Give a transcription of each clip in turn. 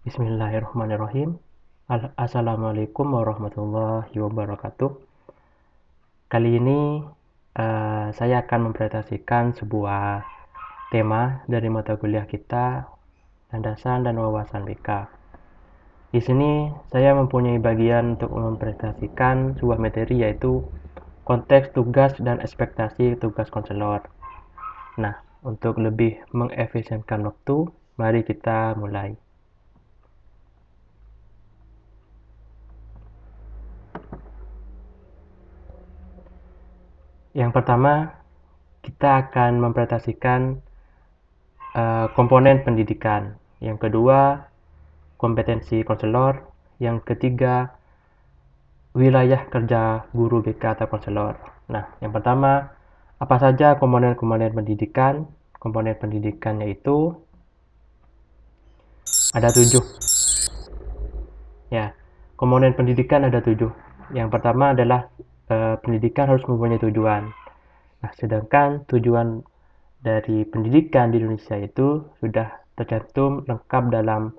Bismillahirrahmanirrahim. Assalamualaikum warahmatullahi wabarakatuh. Kali ini saya akan mempresentasikan sebuah tema dari mata kuliah kita, landasan dan wawasan BK. Di sini saya mempunyai bagian untuk mempresentasikan sebuah materi, yaitu konteks tugas dan ekspektasi tugas konselor. Nah, untuk lebih mengefisienkan waktu, mari kita mulai. Yang pertama, kita akan mempresentasikan komponen pendidikan. Yang kedua, kompetensi konselor. Yang ketiga, wilayah kerja guru BK atau konselor. Nah, yang pertama, apa saja komponen-komponen pendidikan? Komponen pendidikan yaitu ada 7. Ya, komponen pendidikan ada 7. Yang pertama adalah pendidikan harus mempunyai tujuan. Nah, sedangkan tujuan dari pendidikan di Indonesia itu sudah tercantum lengkap dalam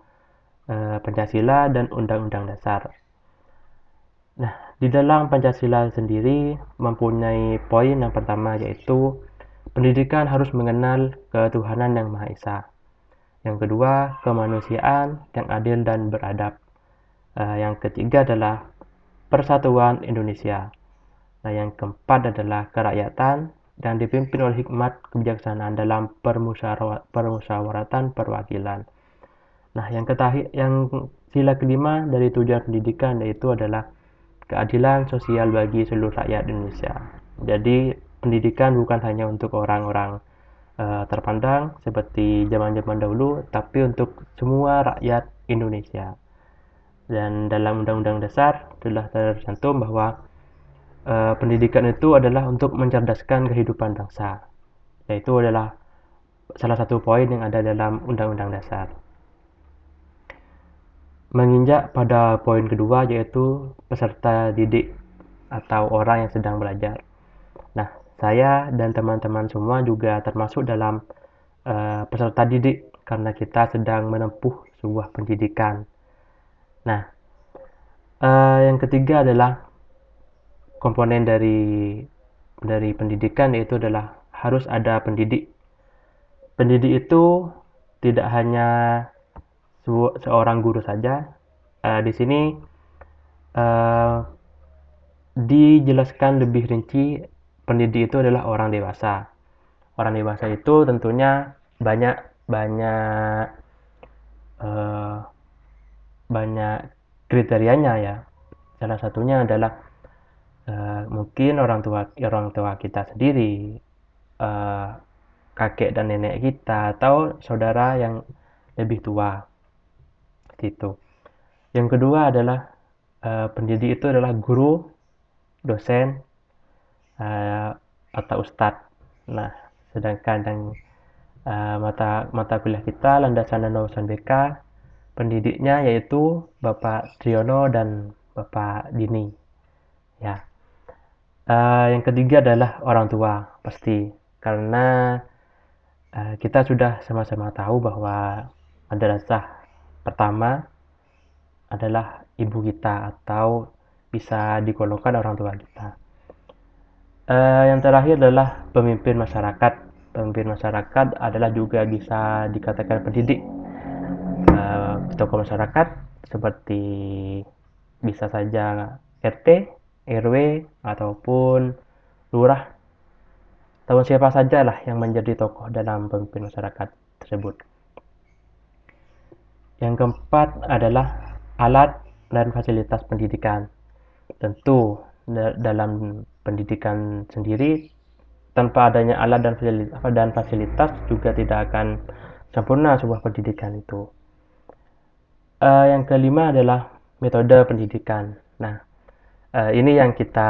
Pancasila dan Undang-Undang Dasar. Nah, di dalam Pancasila sendiri mempunyai poin yang pertama, yaitu pendidikan harus mengenal ketuhanan yang Maha Esa. Yang kedua, kemanusiaan yang adil dan beradab. Yang ketiga adalah persatuan Indonesia. Nah, yang keempat adalah kerakyatan dan dipimpin oleh hikmat kebijaksanaan dalam permusyawaratan perwakilan. Nah, yang sila kelima dari tujuan pendidikan yaitu adalah keadilan sosial bagi seluruh rakyat Indonesia. Jadi, pendidikan bukan hanya untuk orang-orang terpandang seperti zaman-zaman dahulu, tapi untuk semua rakyat Indonesia. Dan dalam Undang-Undang Dasar telah tercantum bahwa pendidikan itu adalah untuk mencerdaskan kehidupan bangsa. Yaitu adalah salah satu poin yang ada dalam Undang-Undang Dasar. Menginjak pada poin kedua, yaitu peserta didik atau orang yang sedang belajar. Nah, saya dan teman-teman semua juga termasuk dalam peserta didik karena kita sedang menempuh sebuah pendidikan. Nah, yang ketiga adalah komponen dari pendidikan, yaitu adalah harus ada pendidik. Pendidik itu tidak hanya seorang guru saja. Di sini dijelaskan lebih rinci, pendidik itu adalah orang dewasa. Orang dewasa itu tentunya banyak kriterianya ya. Salah satunya adalah mungkin orang tua kita sendiri, kakek dan nenek kita, atau saudara yang lebih tua, gitu. Yang kedua adalah pendidik itu adalah guru, dosen, atau ustadz. Nah, sedangkan yang mata kuliah kita, landasan dan wawasan BK, pendidiknya yaitu Bapak Triyono dan Bapak Dini. Ya. Yang ketiga adalah orang tua, pasti. Karena kita sudah sama-sama tahu bahwa madrasah pertama adalah ibu kita, atau bisa digolongkan orang tua kita. Yang terakhir adalah pemimpin masyarakat. Pemimpin masyarakat adalah juga bisa dikatakan pendidik. Tokoh masyarakat seperti bisa saja RT, RW, ataupun lurah, atau siapa saja lah yang menjadi tokoh dalam pemimpin masyarakat tersebut. Yang keempat adalah alat dan fasilitas pendidikan. Tentu dalam pendidikan sendiri, tanpa adanya alat dan fasilitas juga tidak akan sempurna sebuah pendidikan itu. Yang kelima adalah metode pendidikan. Nah, ini yang kita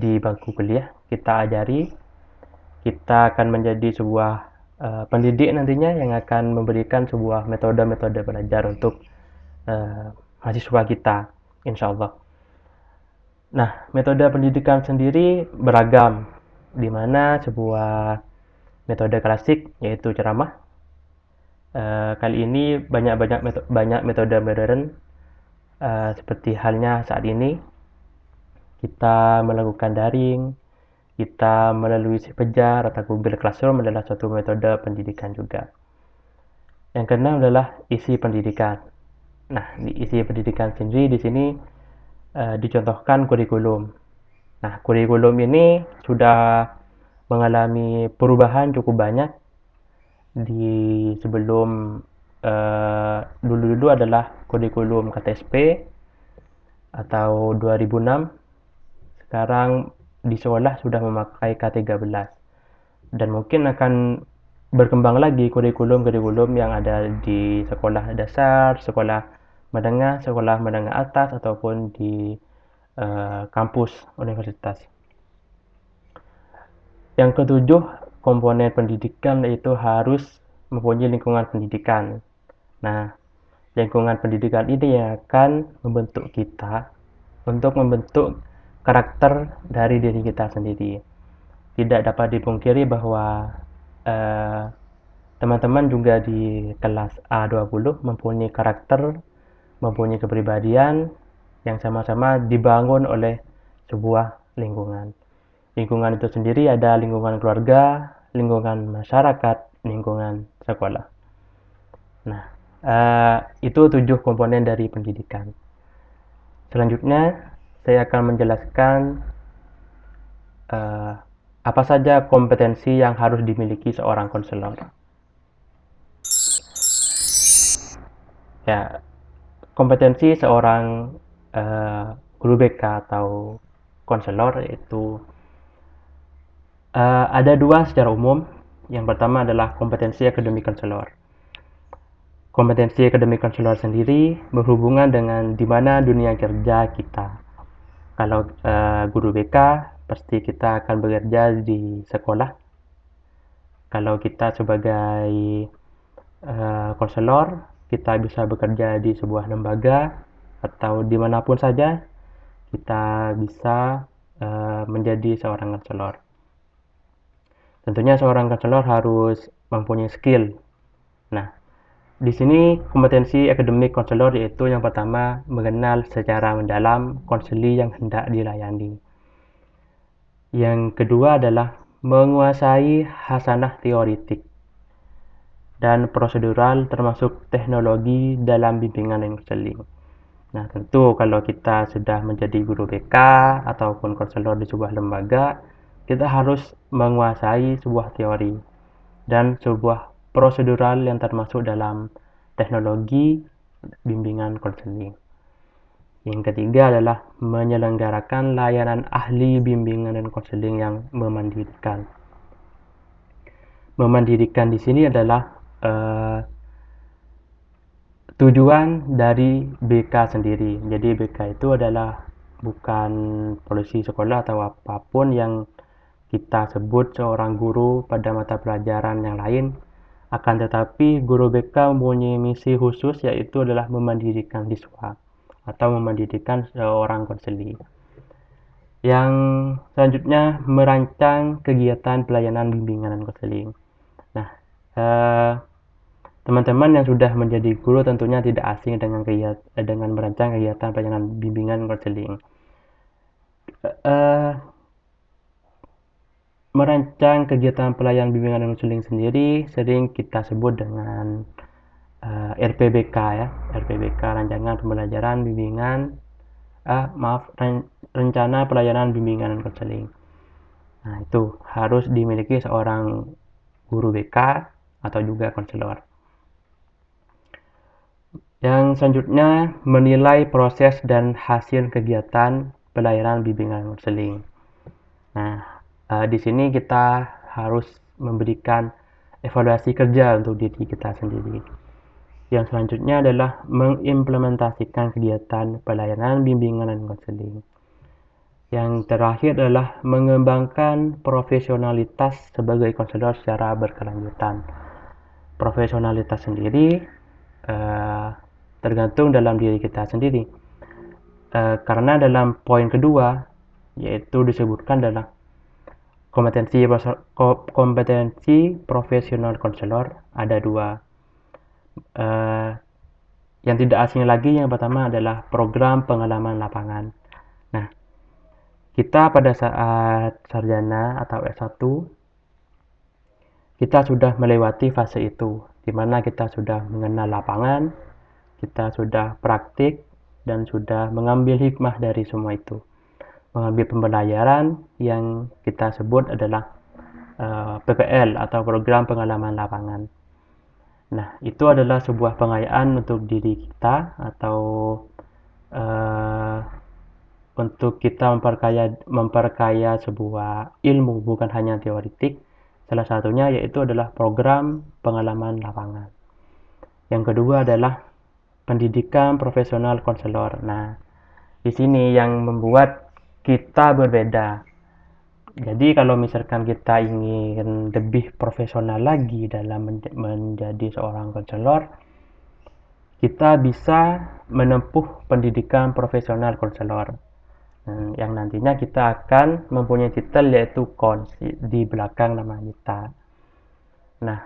di bangku kuliah kita ajari. Kita akan menjadi sebuah pendidik nantinya yang akan memberikan sebuah metode-metode belajar untuk mahasiswa kita, insya Allah. Nah, metode pendidikan sendiri beragam, di mana sebuah metode klasik yaitu ceramah, Kali ini banyak metode modern, seperti halnya saat ini kita melakukan daring, kita melalui si Pejar atau Google Classroom adalah suatu metode pendidikan juga. Yang keenam adalah isi pendidikan. Nah, di isi pendidikan sendiri di sini dicontohkan kurikulum. Nah, kurikulum ini sudah mengalami perubahan cukup banyak di sebelum dulu-dulu adalah kurikulum KTSP atau 2006. Sekarang di sekolah sudah memakai K13 dan mungkin akan berkembang lagi kurikulum-kurikulum yang ada di sekolah dasar, sekolah menengah atas ataupun di kampus universitas. Yang ketujuh, komponen pendidikan yaitu harus mempunyai lingkungan pendidikan. Nah, lingkungan pendidikan ini yang akan membentuk kita untuk membentuk karakter dari diri kita sendiri. Tidak dapat dipungkiri bahwa teman-teman juga di kelas A20 mempunyai karakter, mempunyai kepribadian yang sama-sama dibangun oleh sebuah lingkungan. Lingkungan itu sendiri ada lingkungan keluarga, lingkungan masyarakat, lingkungan sekolah. Nah, itu 7 komponen dari pendidikan. Selanjutnya, saya akan menjelaskan apa saja kompetensi yang harus dimiliki seorang konselor. Ya, kompetensi seorang guru BK atau konselor yaitu ada 2 secara umum. Yang pertama adalah kompetensi akademik konselor. Kompetensi akademik konselor sendiri berhubungan dengan di mana dunia kerja kita. Kalau guru BK pasti kita akan bekerja di sekolah. Kalau kita sebagai konselor, kita bisa bekerja di sebuah lembaga atau dimanapun saja kita bisa menjadi seorang konselor. Tentunya seorang konselor harus mempunyai skill. Nah, di sini kompetensi akademik konselor yaitu yang pertama mengenal secara mendalam konseli yang hendak dilayani. Yang kedua adalah menguasai hasanah teoritik dan prosedural termasuk teknologi dalam bimbingan dan konseling. Nah, tentu kalau kita sudah menjadi guru BK ataupun konselor di sebuah lembaga, kita harus menguasai sebuah teori dan sebuah prosedural yang termasuk dalam teknologi bimbingan konseling. Yang ketiga adalah menyelenggarakan layanan ahli bimbingan dan konseling yang memandirikan. Memandirikan di sini adalah tujuan dari BK sendiri. Jadi BK itu adalah bukan polisi sekolah atau apapun yang kita sebut seorang guru pada mata pelajaran yang lain, akan tetapi guru BK mempunyai misi khusus yaitu adalah memandirikan siswa atau memandirikan seorang konseli. Yang selanjutnya merancang kegiatan pelayanan bimbingan dan konseling. Nah, teman-teman yang sudah menjadi guru tentunya tidak asing dengan merancang kegiatan pelayanan bimbingan dan konseling. Merancang kegiatan pelayanan bimbingan dan konseling sendiri sering kita sebut dengan RPBK ya, RPBK rancangan pembelajaran bimbingan rencana pelayanan bimbingan dan konseling. Nah, itu harus dimiliki seorang guru BK atau juga konselor. Yang selanjutnya menilai proses dan hasil kegiatan pelayanan bimbingan dan konseling. Nah, di sini kita harus memberikan evaluasi kerja untuk diri kita sendiri. Yang selanjutnya adalah mengimplementasikan kegiatan pelayanan bimbingan dan konseling. Yang terakhir adalah mengembangkan profesionalitas sebagai konselor secara berkelanjutan. Profesionalitas sendiri tergantung dalam diri kita sendiri. Karena dalam poin kedua yaitu disebutkan adalah kompetensi profesional konselor ada 2. yang tidak asing lagi, yang pertama adalah program pengalaman lapangan. Nah, kita pada saat sarjana atau S1, kita sudah melewati fase itu, di mana kita sudah mengenal lapangan, kita sudah praktik, dan sudah mengambil hikmah dari semua itu. Mengambil pembelajaran yang kita sebut adalah PPL atau program pengalaman lapangan. Nah, itu adalah sebuah pengayaan untuk diri kita, atau untuk kita memperkaya sebuah ilmu, bukan hanya teoritik. Salah satunya yaitu adalah program pengalaman lapangan. Yang kedua adalah pendidikan profesional konselor. Nah, di sini yang membuat kita berbeda. Jadi kalau misalkan kita ingin lebih profesional lagi dalam menjadi seorang konselor, kita bisa menempuh pendidikan profesional konselor, yang nantinya kita akan mempunyai titel yaitu Cons di belakang nama kita. Nah,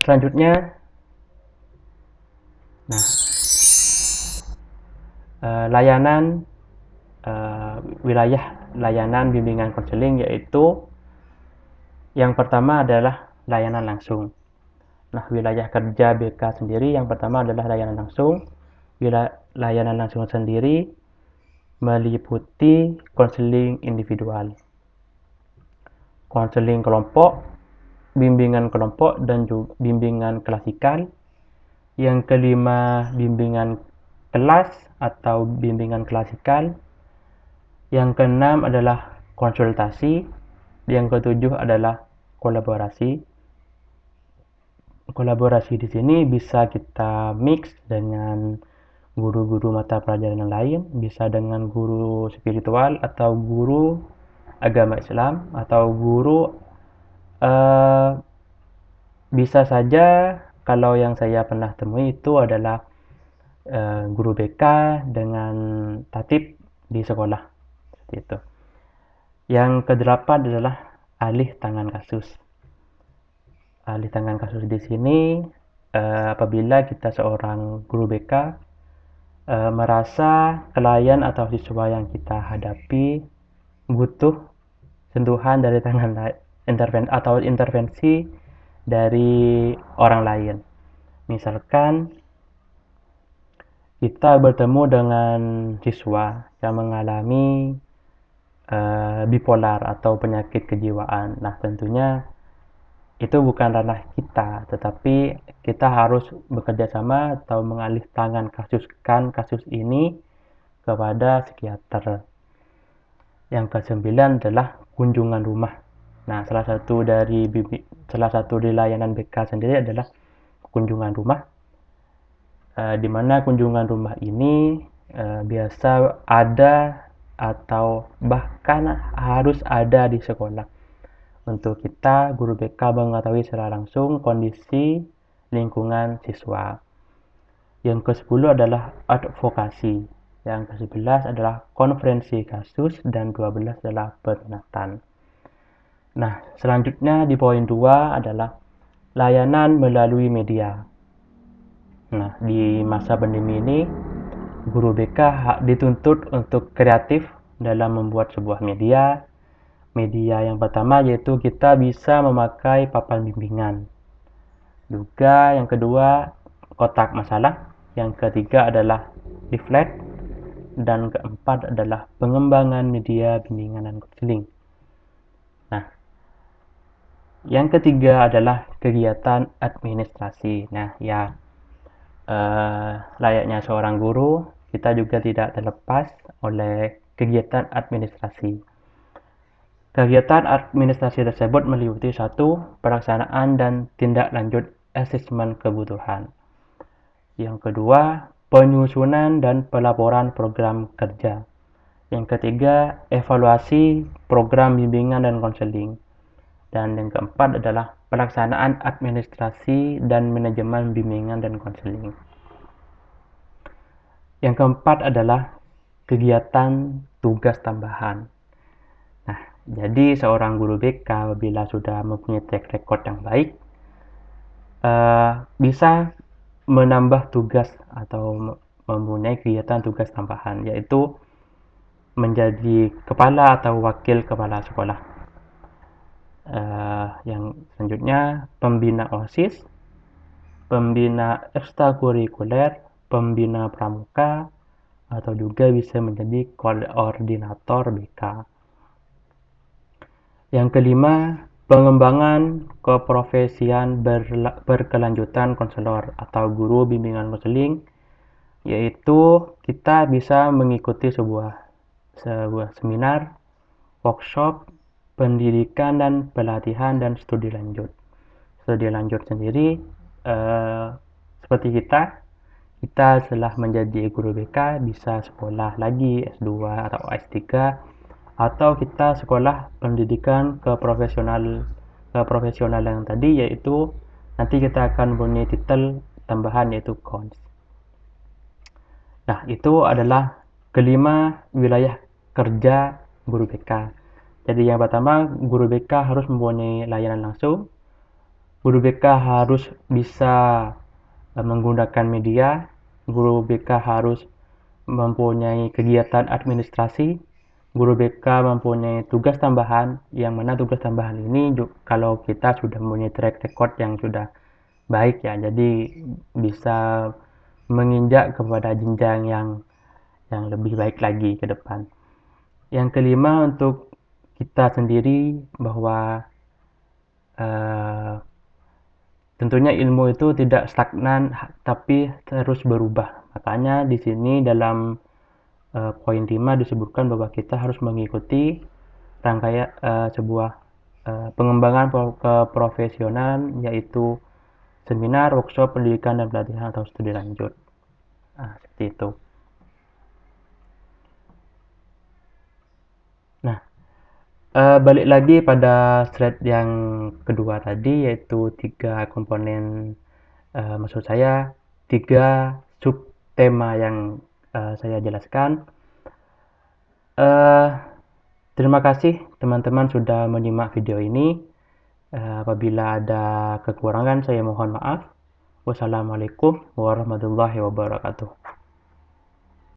selanjutnya, layanan wilayah layanan bimbingan konseling, yaitu yang pertama adalah layanan langsung. Nah, wilayah kerja BK sendiri yang pertama adalah layanan langsung. Layanan langsung sendiri meliputi konseling individual, konseling kelompok, bimbingan kelompok, dan juga bimbingan klasikal. Yang kelima, bimbingan kelas atau bimbingan klasikal. Yang keenam adalah konsultasi. Yang ketujuh adalah kolaborasi. Kolaborasi di sini bisa kita mix dengan guru-guru mata pelajaran yang lain, bisa dengan guru spiritual atau guru agama Islam, atau guru bisa saja. Kalau yang saya pernah temui itu adalah guru BK dengan tatib di sekolah, seperti itu. Yang kedelapan adalah alih tangan kasus. Alih tangan kasus di sini apabila kita seorang guru BK merasa klien atau siswa yang kita hadapi butuh sentuhan dari tangan intervensi dari orang lain. Misalkan kita bertemu dengan siswa yang mengalami bipolar atau penyakit kejiwaan. Nah, tentunya itu bukan ranah kita, tetapi kita harus bekerja sama atau mengalih tangan kasus ini kepada psikiater. Yang ke-9 adalah kunjungan rumah. Nah, salah satu dari layanan BK sendiri adalah kunjungan rumah, di mana kunjungan rumah ini biasa ada atau bahkan harus ada di sekolah, untuk kita guru BK mengetahui secara langsung kondisi lingkungan siswa. Yang ke-10 adalah advokasi. Yang ke-11 adalah konferensi kasus, dan 12 adalah peminatan. Nah, selanjutnya di poin 2 adalah layanan melalui media. Nah, di masa pandemi ini, guru BK dituntut untuk kreatif dalam membuat sebuah media. Media yang pertama yaitu kita bisa memakai papan bimbingan. Juga yang kedua, kotak masalah. Yang ketiga adalah leaflet. Dan keempat adalah pengembangan media bimbingan dan konseling. Nah, yang ketiga adalah kegiatan administrasi. Nah, ya, layaknya seorang guru, kita juga tidak terlepas oleh kegiatan administrasi. Kegiatan administrasi tersebut meliputi 1. Pelaksanaan dan tindak lanjut asesmen kebutuhan. Yang kedua, penyusunan dan pelaporan program kerja. Yang ketiga, evaluasi program bimbingan dan konseling. Dan yang keempat adalah pelaksanaan administrasi dan manajemen bimbingan dan konseling. Yang keempat adalah kegiatan tugas tambahan. Nah, jadi seorang guru BK apabila sudah mempunyai track record yang baik, bisa menambah tugas atau mempunyai kegiatan tugas tambahan, yaitu menjadi kepala atau wakil kepala sekolah. Yang selanjutnya, pembina OSIS, pembina ekstrakurikuler, pembina pramuka, atau juga bisa menjadi koordinator BK. Yang kelima, pengembangan keprofesian berkelanjutan konselor atau guru bimbingan konseling, yaitu kita bisa mengikuti sebuah seminar, workshop, pendidikan dan pelatihan, dan studi lanjut. Studi lanjut sendiri seperti kita setelah menjadi guru BK bisa sekolah lagi S2 atau S3, atau kita sekolah pendidikan keprofesional yang tadi, yaitu nanti kita akan punya titel tambahan yaitu Cons. Nah, itu adalah kelima wilayah kerja guru BK. Jadi yang pertama, guru BK harus mempunyai layanan langsung. Guru BK harus bisa menggunakan media. Guru BK harus mempunyai kegiatan administrasi. Guru BK mempunyai tugas tambahan, yang mana tugas tambahan ini kalau kita sudah mempunyai track record yang sudah baik ya, jadi bisa menginjak kepada jenjang yang lebih baik lagi ke depan. Yang kelima, untuk kita sendiri, bahwa tentunya ilmu itu tidak stagnan tapi terus berubah. Makanya di sini dalam poin 5 disebutkan bahwa kita harus mengikuti rangkaian sebuah pengembangan keprofesionalan, yaitu seminar, workshop, pendidikan dan pelatihan atau studi lanjut. Nah, seperti itu. Nah, balik lagi pada slide yang kedua tadi, yaitu 3 komponen, maksud saya 3 subtema yang saya jelaskan. Terima kasih teman-teman sudah menyimak video ini. Apabila ada kekurangan, saya mohon maaf. Wassalamualaikum warahmatullahi wabarakatuh.